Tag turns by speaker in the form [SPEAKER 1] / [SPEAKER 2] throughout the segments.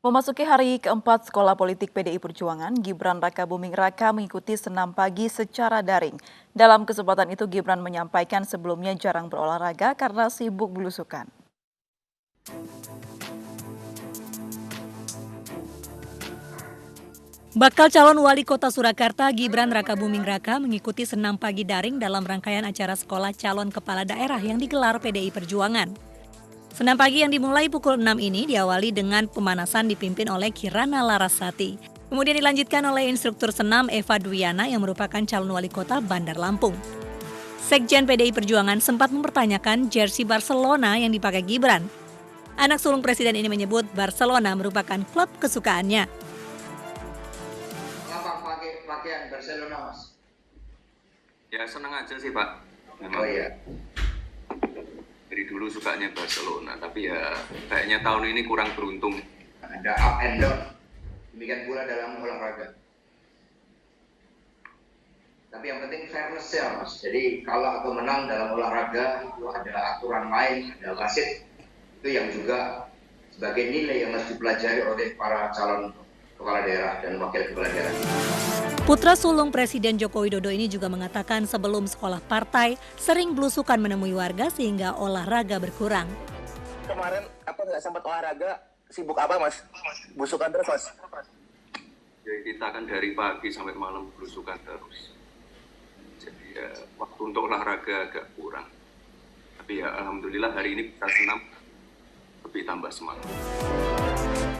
[SPEAKER 1] Memasuki hari keempat Sekolah Politik PDI Perjuangan, Gibran Rakabuming Raka mengikuti senam pagi secara daring. Dalam kesempatan itu, Gibran menyampaikan sebelumnya jarang berolahraga karena sibuk belusukan.
[SPEAKER 2] Bakal calon wali kota Surakarta Gibran Rakabuming Raka mengikuti senam pagi daring dalam rangkaian acara sekolah calon kepala daerah yang digelar PDI Perjuangan. Senam pagi yang dimulai pukul 6 ini diawali dengan pemanasan dipimpin oleh Kirana Larasati. Kemudian dilanjutkan oleh instruktur senam Eva Dwiana yang merupakan calon wali kota Bandar Lampung. Sekjen PDI Perjuangan sempat mempertanyakan jersey Barcelona yang dipakai Gibran. Anak sulung presiden ini menyebut Barcelona merupakan klub kesukaannya.
[SPEAKER 3] Pakai pakaian Barcelona, Mas?
[SPEAKER 4] Ya seneng aja sih, Pak. Memang.
[SPEAKER 3] Oh iya.
[SPEAKER 4] Dari dulu sukanya Barcelona, tapi ya kayaknya tahun ini kurang beruntung.
[SPEAKER 3] Ada up and down. Demikian pula dalam olahraga. Tapi yang penting fairness ya, Mas. Jadi kalah atau menang dalam olahraga itu ada aturan main, ada wasit. Itu yang juga sebagai nilai yang harus dipelajari oleh para calon kepala daerah dan wakil kepala daerah.
[SPEAKER 2] Putra sulung Presiden Joko Widodo ini juga mengatakan sebelum sekolah partai sering belusukan menemui warga sehingga olahraga berkurang.
[SPEAKER 5] Kemarin nggak sempat olahraga, sibuk apa Mas? Belusukan terus Mas?
[SPEAKER 4] Jadi kita kan dari pagi sampai malam belusukan terus. Jadi ya, waktu untuk olahraga agak kurang. Tapi ya alhamdulillah hari ini bisa senam lebih tambah semangat.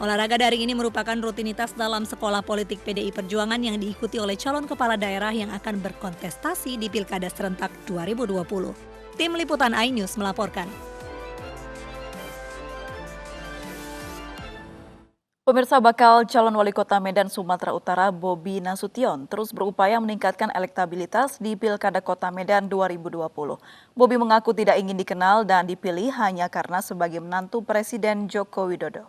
[SPEAKER 2] Olahraga daring ini merupakan rutinitas dalam sekolah politik PDI Perjuangan yang diikuti oleh calon kepala daerah yang akan berkontestasi di Pilkada serentak 2020. Tim Liputan iNews melaporkan.
[SPEAKER 1] Pemirsa, bakal calon wali kota Medan Sumatera Utara Bobi Nasution terus berupaya meningkatkan elektabilitas di Pilkada Kota Medan 2020. Bobi mengaku tidak ingin dikenal dan dipilih hanya karena sebagai menantu Presiden Joko Widodo.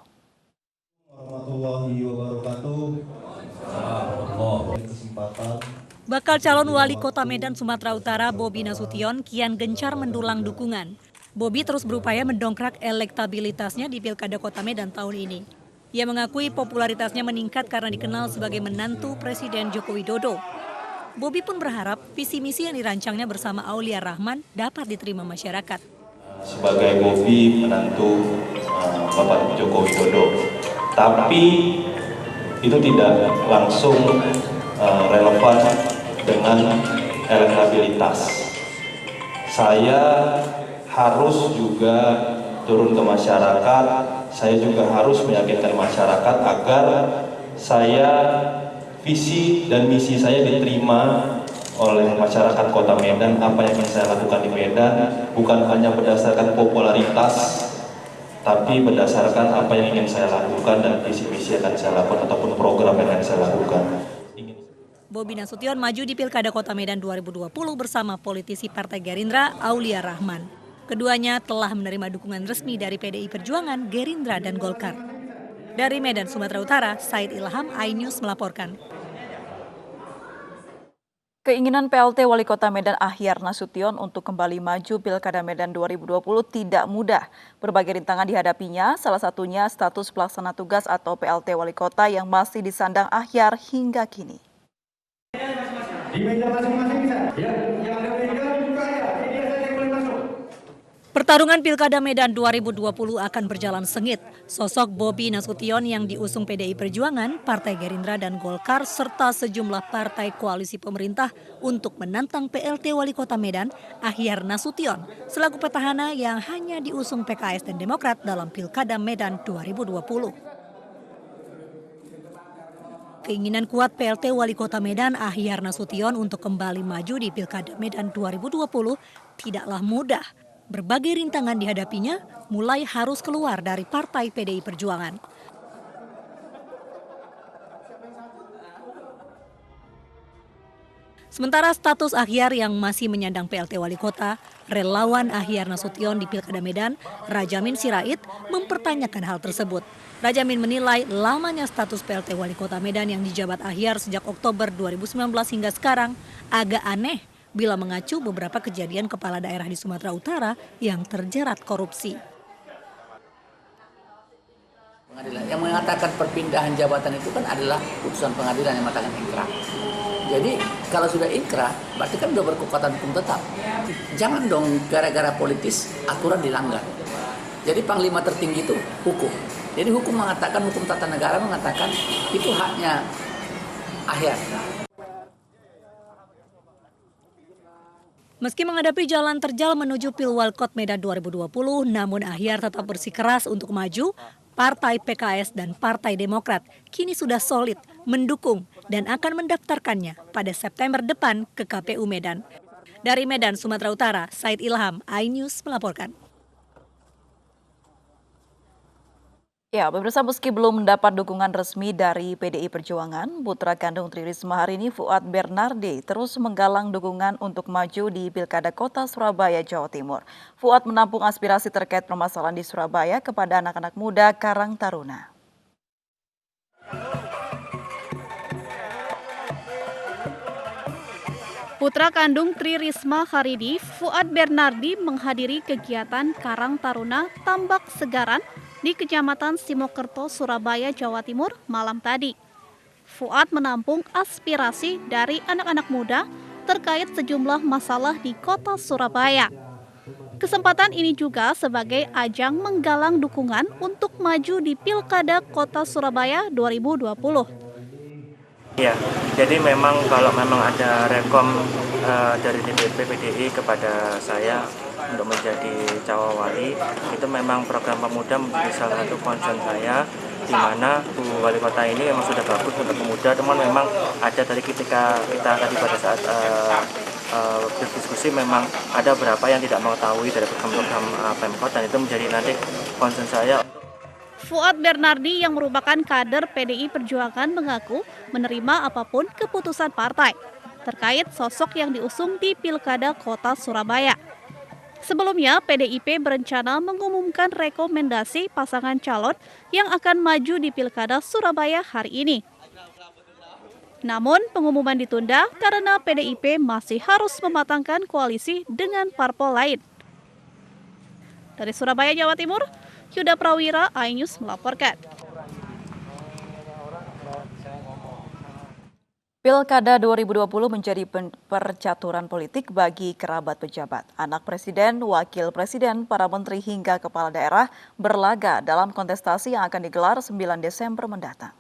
[SPEAKER 6] Warahmatullahi wabarakatuh.
[SPEAKER 2] Bakal calon wali kota Medan Sumatera Utara Bobi Nasution kian gencar mendulang dukungan. Bobi terus berupaya mendongkrak elektabilitasnya di Pilkada Kota Medan tahun ini. Ia mengakui popularitasnya meningkat karena dikenal sebagai menantu Presiden Joko Widodo. Bobi pun berharap visi misi yang dirancangnya bersama Aulia Rahman dapat diterima masyarakat.
[SPEAKER 6] Sebagai Bobi menantu Bapak Joko Widodo, tapi itu tidak langsung relevan dengan elektabilitas. Saya harus juga turun ke masyarakat, saya juga harus meyakinkan masyarakat agar visi dan misi saya diterima oleh masyarakat Kota Medan. Apa yang ingin saya lakukan di Medan bukan hanya berdasarkan popularitas, tapi berdasarkan apa yang ingin saya lakukan dan visi-misi yang akan saya lakukan ataupun program yang akan saya lakukan.
[SPEAKER 2] Bobi Nasution maju di Pilkada Kota Medan 2020 bersama politisi Partai Gerindra Aulia Rahman. Keduanya telah menerima dukungan resmi dari PDI Perjuangan, Gerindra, dan Golkar. Dari Medan, Sumatera Utara, Said Ilham, iNews melaporkan.
[SPEAKER 1] Keinginan PLT Wali Kota Medan Ahyar Nasution untuk kembali maju Pilkada Medan 2020 tidak mudah. Berbagai rintangan dihadapinya, salah satunya status pelaksana tugas atau PLT Wali Kota yang masih disandang Ahyar hingga kini.
[SPEAKER 7] Di meja masing-masing bisa. Yang ada meja buka ya, dia saja boleh masuk.
[SPEAKER 2] Pertarungan Pilkada Medan 2020 akan berjalan sengit. Sosok Bobi Nasution yang diusung PDI Perjuangan, Partai Gerindra dan Golkar serta sejumlah partai koalisi pemerintah untuk menantang PLT Wali Kota Medan, Ahyar Nasution, selaku petahana yang hanya diusung PKS dan Demokrat dalam Pilkada Medan 2020. Keinginan kuat PLT Wali Kota Medan Ahyar Nasution untuk kembali maju di Pilkada Medan 2020 tidaklah mudah. Berbagai rintangan dihadapinya, mulai harus keluar dari Partai PDI Perjuangan. Sementara status Ahyar yang masih menyandang PLT Wali Kota, relawan Ahyar Nasution di Pilkada Medan, Rajamin Sirait, mempertanyakan hal tersebut. Rajamin menilai lamanya status PLT Wali Kota Medan yang dijabat Ahyar sejak Oktober 2019 hingga sekarang agak aneh bila mengacu beberapa kejadian kepala daerah di Sumatera Utara yang terjerat korupsi.
[SPEAKER 8] Pengadilan yang mengatakan perpindahan jabatan itu kan adalah putusan pengadilan yang mengatakan inkrah. Jadi kalau sudah inkrah berarti kan sudah berkekuatan hukum tetap. Jangan dong gara-gara politis aturan dilanggar. Jadi panglima tertinggi itu hukum. Jadi hukum mengatakan, hukum tata negara mengatakan itu haknya akhir.
[SPEAKER 2] Meski menghadapi jalan terjal menuju Pilwalkot Medan 2020, namun Ahyar tetap bersikeras untuk maju. Partai PKS dan Partai Demokrat kini sudah solid mendukung dan akan mendaftarkannya pada September depan ke KPU Medan. Dari Medan, Sumatera Utara, Said Ilham, iNews melaporkan.
[SPEAKER 1] Ya, pemirsa, meski belum mendapat dukungan resmi dari PDI Perjuangan, putra kandung Tri Risma hari ini Fuad Bernardi terus menggalang dukungan untuk maju di Pilkada Kota Surabaya, Jawa Timur. Fuad menampung aspirasi terkait permasalahan di Surabaya kepada anak-anak muda Karang Taruna.
[SPEAKER 9] Putra kandung Tri Risma hari ini, Fuad Bernardi menghadiri kegiatan Karang Taruna Tambak Segaran di Kecamatan Simokerto, Surabaya, Jawa Timur malam tadi. Fuad menampung aspirasi dari anak-anak muda terkait sejumlah masalah di kota Surabaya. Kesempatan ini juga sebagai ajang menggalang dukungan untuk maju di Pilkada Kota Surabaya 2020.
[SPEAKER 10] Ya, jadi memang kalau memang ada rekom dari DPP PDI kepada saya untuk menjadi cawawali, itu memang program pemuda menjadi salah satu concern saya, di mana Bu Wali Kota ini memang sudah bagus untuk pemuda, teman memang ada dari ketika kita tadi pada saat berdiskusi memang ada beberapa yang tidak mengetahui dari program-program Pemkot, dan itu menjadi nanti concern saya.
[SPEAKER 9] Fuad Bernardi yang merupakan kader PDI Perjuangan mengaku menerima apapun keputusan partai terkait sosok yang diusung di Pilkada Kota Surabaya. Sebelumnya, PDIP berencana mengumumkan rekomendasi pasangan calon yang akan maju di Pilkada Surabaya hari ini. Namun, pengumuman ditunda karena PDIP masih harus mematangkan koalisi dengan parpol lain. Dari Surabaya, Jawa Timur, Yuda Prawira, iNews melaporkan.
[SPEAKER 1] Pilkada 2020 menjadi percaturan politik bagi kerabat pejabat. Anak presiden, wakil presiden, para menteri hingga kepala daerah berlaga dalam kontestasi yang akan digelar 9 Desember mendatang.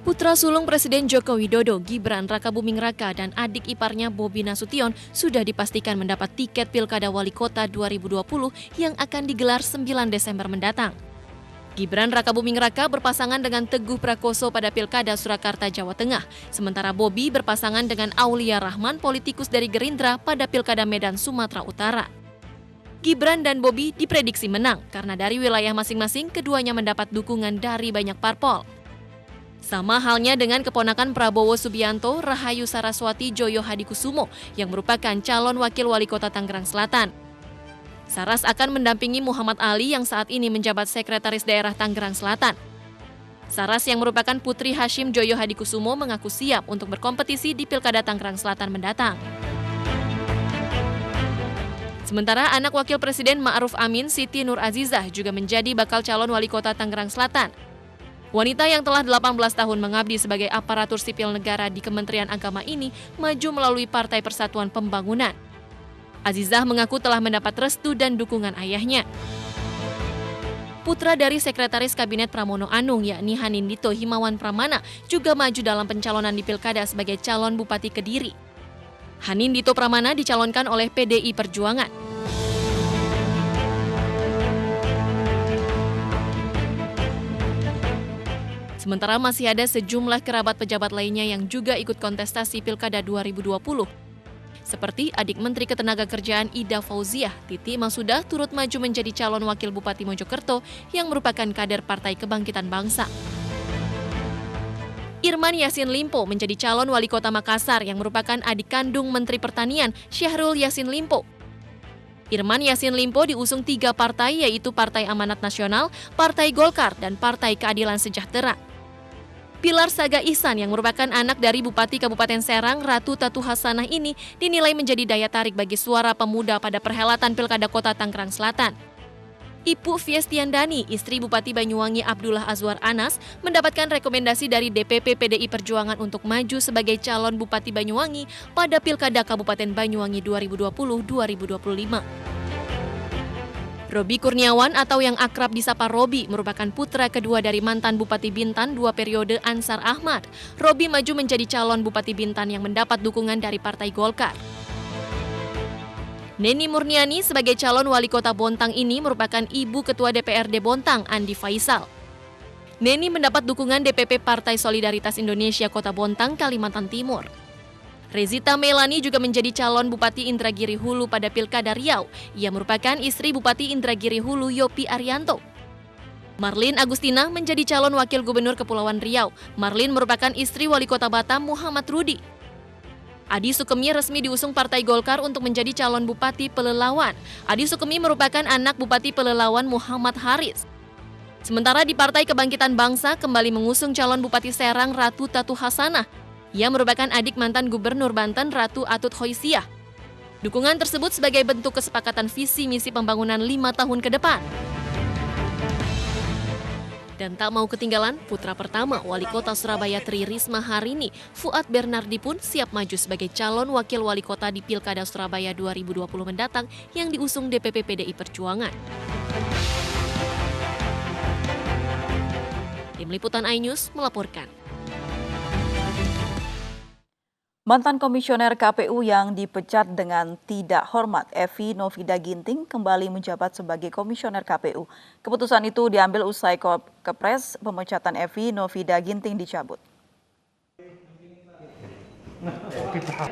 [SPEAKER 11] Putra sulung Presiden Joko Widodo, Gibran Rakabuming Raka, dan adik iparnya Bobi Nasution sudah dipastikan mendapat tiket Pilkada Wali Kota 2020 yang akan digelar 9 Desember mendatang. Gibran Rakabuming Raka berpasangan dengan Teguh Prakoso pada Pilkada Surakarta, Jawa Tengah, sementara Bobi berpasangan dengan Aulia Rahman, politikus dari Gerindra, pada Pilkada Medan, Sumatera Utara. Gibran dan Bobi diprediksi menang karena dari wilayah masing-masing keduanya mendapat dukungan dari banyak parpol. Sama halnya dengan keponakan Prabowo Subianto, Rahayu Saraswati Joyo Hadikusumo, yang merupakan calon wakil wali kota Tangerang Selatan. Saras akan mendampingi Muhammad Ali yang saat ini menjabat Sekretaris Daerah Tangerang Selatan. Saras yang merupakan putri Hashim Joyo Hadikusumo mengaku siap untuk berkompetisi di Pilkada Tangerang Selatan mendatang. Sementara anak Wakil Presiden Ma'ruf Amin, Siti Nur Azizah, juga menjadi bakal calon wali kota Tangerang Selatan. Wanita yang telah 18 tahun mengabdi sebagai aparatur sipil negara di Kementerian Agama ini maju melalui Partai Persatuan Pembangunan. Azizah mengaku telah mendapat restu dan dukungan ayahnya. Putra dari Sekretaris Kabinet Pramono Anung, yakni Hanindito Himawan Pramana, juga maju dalam pencalonan di Pilkada sebagai calon Bupati Kediri. Hanindito Pramana dicalonkan oleh PDI Perjuangan. Sementara masih ada sejumlah kerabat pejabat lainnya yang juga ikut kontestasi Pilkada 2020. Seperti adik Menteri Ketenagakerjaan Ida Fauziah, Titi Masuda turut maju menjadi calon wakil Bupati Mojokerto yang merupakan kader Partai Kebangkitan Bangsa. Irman Yassin Limpo menjadi calon wali kota Makassar yang merupakan adik kandung Menteri Pertanian Syahrul Yassin Limpo. Irman Yassin Limpo diusung 3 partai, yaitu Partai Amanat Nasional, Partai Golkar, dan Partai Keadilan Sejahtera. Pilar Saga Ihsan yang merupakan anak dari Bupati Kabupaten Serang, Ratu Tatu Hasanah ini dinilai menjadi daya tarik bagi suara pemuda pada perhelatan Pilkada Kota Tangerang Selatan. Ibu Fiestiandani, istri Bupati Banyuwangi Abdullah Azwar Anas, mendapatkan rekomendasi dari DPP PDI Perjuangan untuk maju sebagai calon Bupati Banyuwangi pada Pilkada Kabupaten Banyuwangi 2020-2025. Robi Kurniawan atau yang akrab disapa Robi merupakan putra kedua dari mantan Bupati Bintan 2 periode Ansar Ahmad. Robi maju menjadi calon Bupati Bintan yang mendapat dukungan dari Partai Golkar. Neni Murniani sebagai calon wali kota Bontang ini merupakan ibu ketua DPRD Bontang, Andi Faisal. Neni mendapat dukungan DPP Partai Solidaritas Indonesia Kota Bontang, Kalimantan Timur. Rezita Melani juga menjadi calon Bupati Indragiri Hulu pada Pilkada Riau. Ia merupakan istri Bupati Indragiri Hulu Yopi Arianto. Marlin Agustina menjadi calon Wakil Gubernur Kepulauan Riau. Marlin merupakan istri Wali Kota Batam Muhammad Rudi. Adi Sukemi resmi diusung Partai Golkar untuk menjadi calon Bupati Pelelawan. Adi Sukemi merupakan anak Bupati Pelelawan Muhammad Haris. Sementara di Partai Kebangkitan Bangsa kembali mengusung calon Bupati Serang Ratu Tatu Hasanah. Ia merupakan adik mantan Gubernur Banten Ratu Atut Hoisiah. Dukungan tersebut sebagai bentuk kesepakatan visi misi pembangunan 5 tahun ke depan. Dan tak mau ketinggalan, putra pertama Wali Kota Surabaya Tri Risma hari ini, Fuad Bernardi pun siap maju sebagai calon Wakil Wali Kota di Pilkada Surabaya 2020 mendatang yang diusung DPP PDI Perjuangan. Tim Liputan iNews melaporkan.
[SPEAKER 1] Mantan komisioner KPU yang dipecat dengan tidak hormat, Evi Novida Ginting, kembali menjabat sebagai komisioner KPU. Keputusan itu diambil usai Kepres pemecatan Evi Novida Ginting dicabut.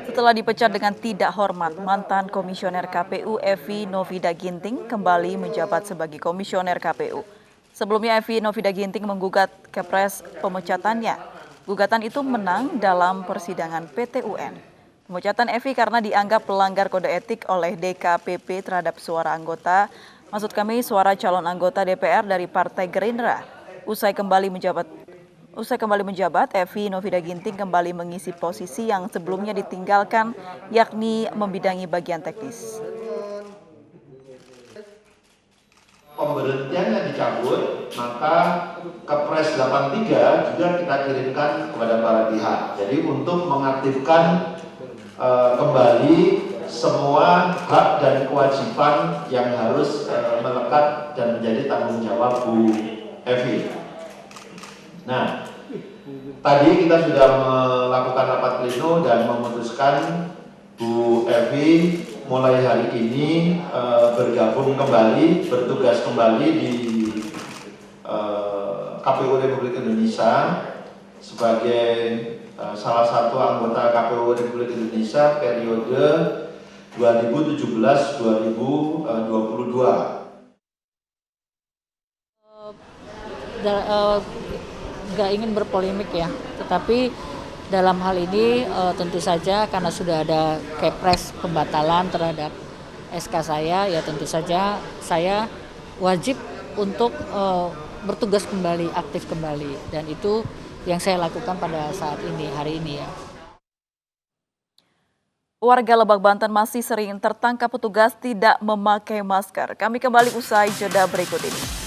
[SPEAKER 1] Setelah dipecat dengan tidak hormat, mantan komisioner KPU Evi Novida Ginting kembali menjabat sebagai komisioner KPU. Sebelumnya Evi Novida Ginting menggugat Kepres pemecatannya. Gugatan itu menang dalam persidangan PT UN. Pemecatan Evi karena dianggap pelanggar kode etik oleh DKPP terhadap suara anggota, maksud kami suara calon anggota DPR dari Partai Gerindra. Usai kembali menjabat, Evi Novida Ginting kembali mengisi posisi yang sebelumnya ditinggalkan, yakni membidangi bagian teknis.
[SPEAKER 12] Pemberhentiannya dicabut, maka Kepres 83 juga kita kirimkan kepada para pihak. Jadi untuk mengaktifkan kembali semua hak dan kewajiban yang harus melekat dan menjadi tanggung jawab Bu Evi. Nah, tadi kita sudah melakukan rapat pleno dan memutuskan Bu Evi mulai hari ini bergabung kembali, bertugas kembali di KPU Republik Indonesia sebagai salah satu anggota KPU Republik Indonesia periode 2017-2022.
[SPEAKER 13] Nggak ingin berpolemik ya, tetapi dalam hal ini tentu saja karena sudah ada Kepres pembatalan terhadap SK saya, ya tentu saja saya wajib untuk bertugas kembali, aktif kembali, dan itu yang saya lakukan pada saat ini, hari ini ya.
[SPEAKER 1] Warga Lebak, Banten masih sering tertangkap petugas tidak memakai masker. Kami kembali usai jeda berikut ini.